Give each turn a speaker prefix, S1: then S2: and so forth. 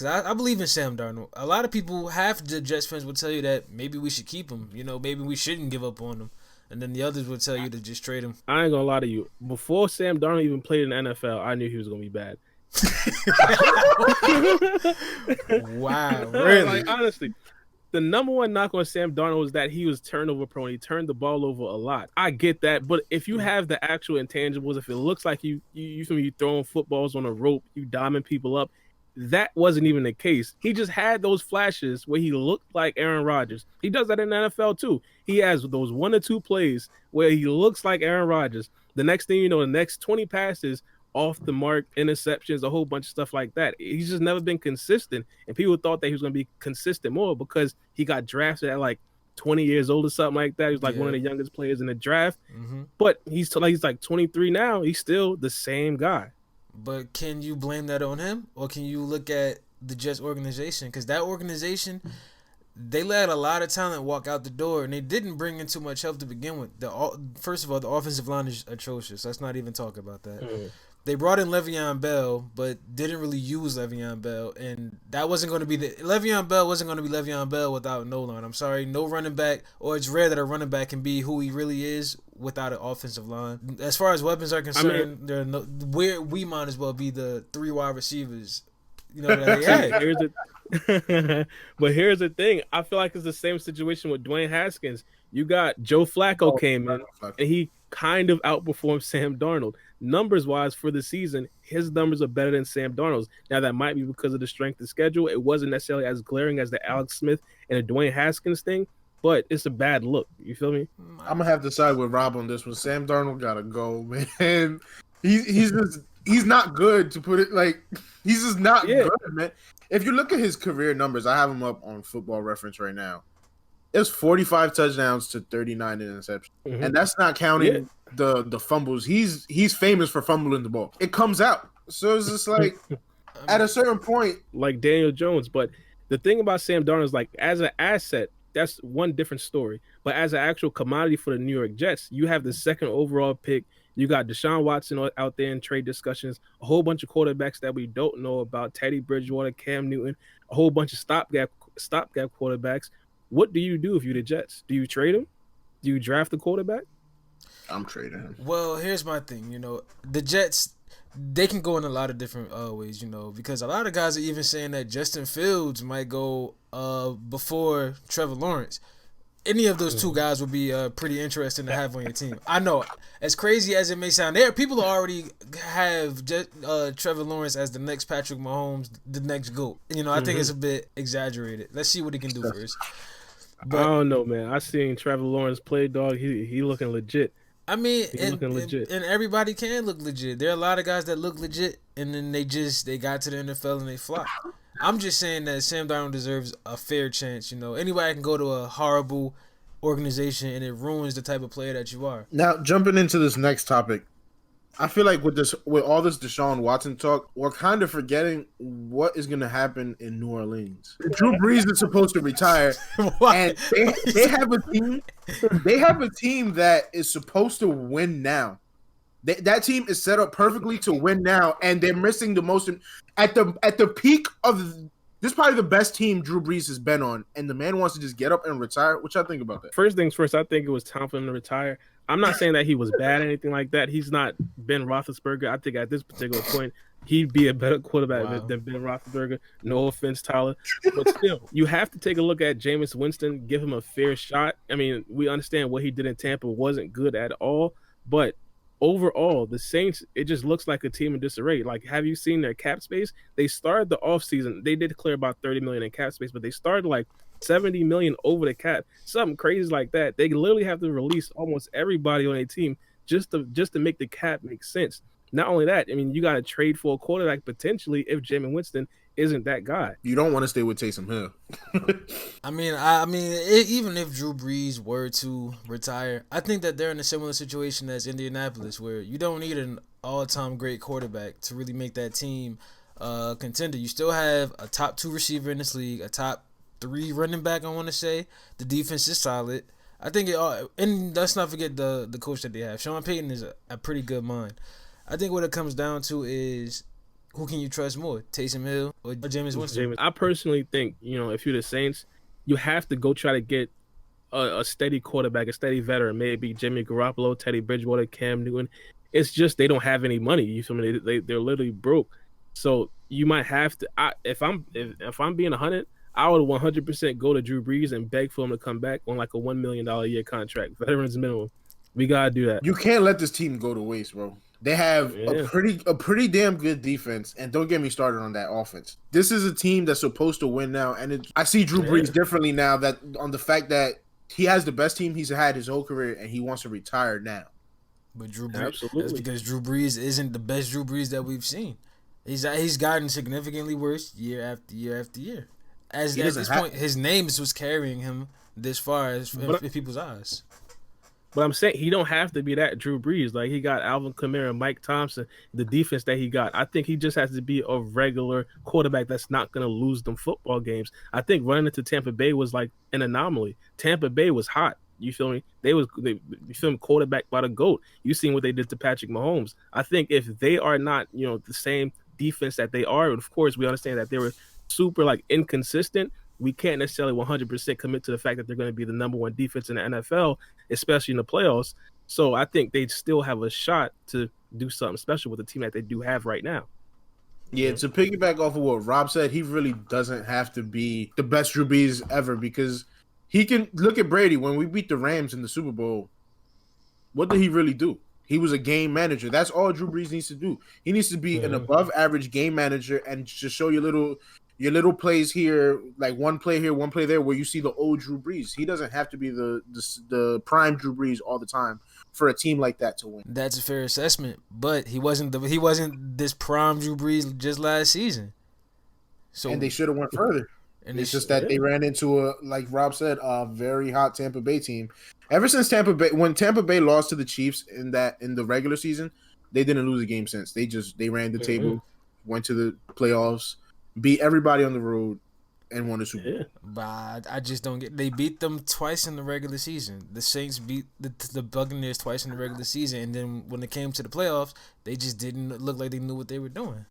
S1: 'Cause I believe in Sam Darnold. A lot of people, half the Jets fans will tell you that maybe we should keep him. Maybe we shouldn't give up on him. And then the others will tell you to just trade him.
S2: I ain't gonna lie to you. Before Sam Darnold even played in the NFL, I knew he was gonna be bad.
S1: Wow, really?
S2: Like honestly, the number one knock on Sam Darnold was that he was turnover prone. He turned the ball over a lot. I get that, but if you have the actual intangibles, if it looks like you throwing footballs on a rope, you diming people up, that wasn't even the case. He just had those flashes where he looked like Aaron Rodgers. He does that in the NFL too. He has those 1 or 2 plays where he looks like Aaron Rodgers. The next thing you know, the next 20 passes off the mark, interceptions, a whole bunch of stuff like that. He's just never been consistent, and people thought that he was going to be consistent more because he got drafted at like 20 years old or something like that. He was like one of the youngest players in the draft, but he's like 23 now. He's still the same guy.
S1: But can you blame that on him, or can you look at the Jets organization? Because that organization, they let a lot of talent walk out the door, and they didn't bring in too much help to begin with. First of all, the offensive line is atrocious. Let's not even talk about that. They brought in Le'Veon Bell, but didn't really use Le'Veon Bell, and that wasn't going to be Le'Veon Bell wasn't going to be Le'Veon Bell without no line. I'm sorry, no running back, or it's rare that a running back can be who he really is without an offensive line. As far as weapons are concerned, we might as well be the 3 wide receivers. That they had.
S2: But here's the thing. I feel like it's the same situation with Dwayne Haskins. You got Joe Flacco came in, and he kind of outperformed Sam Darnold. Numbers-wise for the season, his numbers are better than Sam Darnold's. Now, that might be because of the strength of schedule. It wasn't necessarily as glaring as the Alex Smith and the Dwayne Haskins thing, but it's a bad look. You feel me?
S3: I'm going to have to side with Rob on this one. Sam Darnold got to go, man. He's not good, to put it like – he's just not good, man. If you look at his career numbers, I have him up on Football Reference right now. It's 45 touchdowns to 39 interceptions. And that's not counting the fumbles. He's famous for fumbling the ball. It comes out. So it's just like at a certain point.
S2: Like Daniel Jones. But the thing about Sam Darnold is like as an asset, that's one different story. But as an actual commodity for the New York Jets, you have the 2nd overall pick. You got Deshaun Watson out there in trade discussions, a whole bunch of quarterbacks that we don't know about, Teddy Bridgewater, Cam Newton, a whole bunch of stopgap quarterbacks. What do you do if you're the Jets? Do you trade him? Do you draft the quarterback?
S3: I'm trading him.
S1: Well, here's my thing. The Jets, they can go in a lot of different ways, because a lot of guys are even saying that Justin Fields might go before Trevor Lawrence. Any of those 2 guys would be pretty interesting to have on your team. I know, as crazy as it may sound, people already have Trevor Lawrence as the next Patrick Mahomes, the next GOAT. I think it's a bit exaggerated. Let's see what he can do first.
S2: But, I don't know, man. I seen Trevor Lawrence play, dog. He looking legit.
S1: I mean, and everybody can look legit. There are a lot of guys that look legit, and then they got to the NFL and they flop. I'm just saying that Sam Darnold deserves a fair chance. Anybody can go to a horrible organization, and it ruins the type of player that you are.
S3: Now, jumping into this next topic, I feel like with all this Deshaun Watson talk, we're kind of forgetting what is going to happen in New Orleans. Drew Brees is supposed to retire, and they have a team. They have a team that is supposed to win now. That team is set up perfectly to win now, and they're missing the most at the peak of. This is probably the best team Drew Brees has been on, and the man wants to just get up and retire. What y'all think about that?
S2: First things first, I think it was time for him to retire. I'm not saying that he was bad or anything like that. He's not Ben Roethlisberger. I think at this particular point, he'd be a better quarterback than Ben Roethlisberger. No offense, Tyler. But still, you have to take a look at Jameis Winston, give him a fair shot. I mean, we understand what he did in Tampa wasn't good at all, but overall, the Saints, it just looks like a team in disarray. Like, have you seen their cap space? They started the offseason. They did clear about $30 million in cap space, but they started like $70 million over the cap. Something crazy like that. They literally have to release almost everybody on a team just to make the cap make sense. Not only that, I mean, you got to trade for a quarterback potentially if Jameis Winston isn't that guy.
S3: You don't want to stay with Taysom Hill.
S1: I mean, even if Drew Brees were to retire, I think that they're in a similar situation as Indianapolis, where you don't need an all-time great quarterback to really make that team contender. You still have a top 2 receiver in this league, a top 3 running back, I want to say. The defense is solid. I think and let's not forget the coach that they have. Sean Payton is a pretty good mind. I think what it comes down to is Who can you trust more, Taysom Hill or Jameis Winston?
S2: I personally think, if you're the Saints, you have to go try to get a steady quarterback, a steady veteran, maybe Jimmy Garoppolo, Teddy Bridgewater, Cam Newton. It's just they don't have any money. You feel me? They're literally broke. So you might have to. If I'm being 100, I would 100% go to Drew Brees and beg for him to come back on like a $1 million a year contract, veterans minimum. We gotta do that.
S3: You can't let this team go to waste, bro. They have a pretty damn good defense, and don't get me started on that offense. This is a team that's supposed to win now, and I see Drew Brees differently now that on the fact that he has the best team he's had his whole career, and he wants to retire now.
S1: But Drew Brees, that's because Drew Brees isn't the best Drew Brees that we've seen. He's gotten significantly worse year after year after year. At this point, his name was carrying him this far in people's eyes.
S2: But I'm saying he don't have to be that Drew Brees. Like, he got Alvin Kamara, Mike Thompson, the defense that he got. I think he just has to be a regular quarterback that's not going to lose them football games. I think running into Tampa Bay was like an anomaly. Tampa Bay was hot. You feel me? You feel me? Quarterback by the GOAT. You seen what they did to Patrick Mahomes. I think if they are not, the same defense that they are, of course, we understand that they were super like inconsistent. We can't necessarily 100% commit to the fact that they're going to be the number one defense in the NFL, especially in the playoffs. So I think they still have a shot to do something special with the team that they do have right now.
S3: Yeah, to piggyback off of what Rob said, he really doesn't have to be the best Drew Brees ever because he can look at Brady. When we beat the Rams in the Super Bowl, what did he really do? He was a game manager. That's all Drew Brees needs to do. He needs to be an above average game manager and just show your little plays here, like one play here, one play there, where you see the old Drew Brees. He doesn't have to be the prime Drew Brees all the time for a team like that to win.
S1: That's a fair assessment, but he wasn't this prime Drew Brees just last season. So
S3: and they should have went further. And it's just that they ran into like Rob said, a very hot Tampa Bay team. Ever since when Tampa Bay lost to the Chiefs in the regular season, they didn't lose a game since. They ran the table, went to the playoffs, beat everybody on the road, and won the Super Bowl.
S1: But I just don't get. They beat them twice in the regular season. The Saints beat the Buccaneers twice in the regular season, and then when it came to the playoffs, they just didn't look like they knew what they were doing.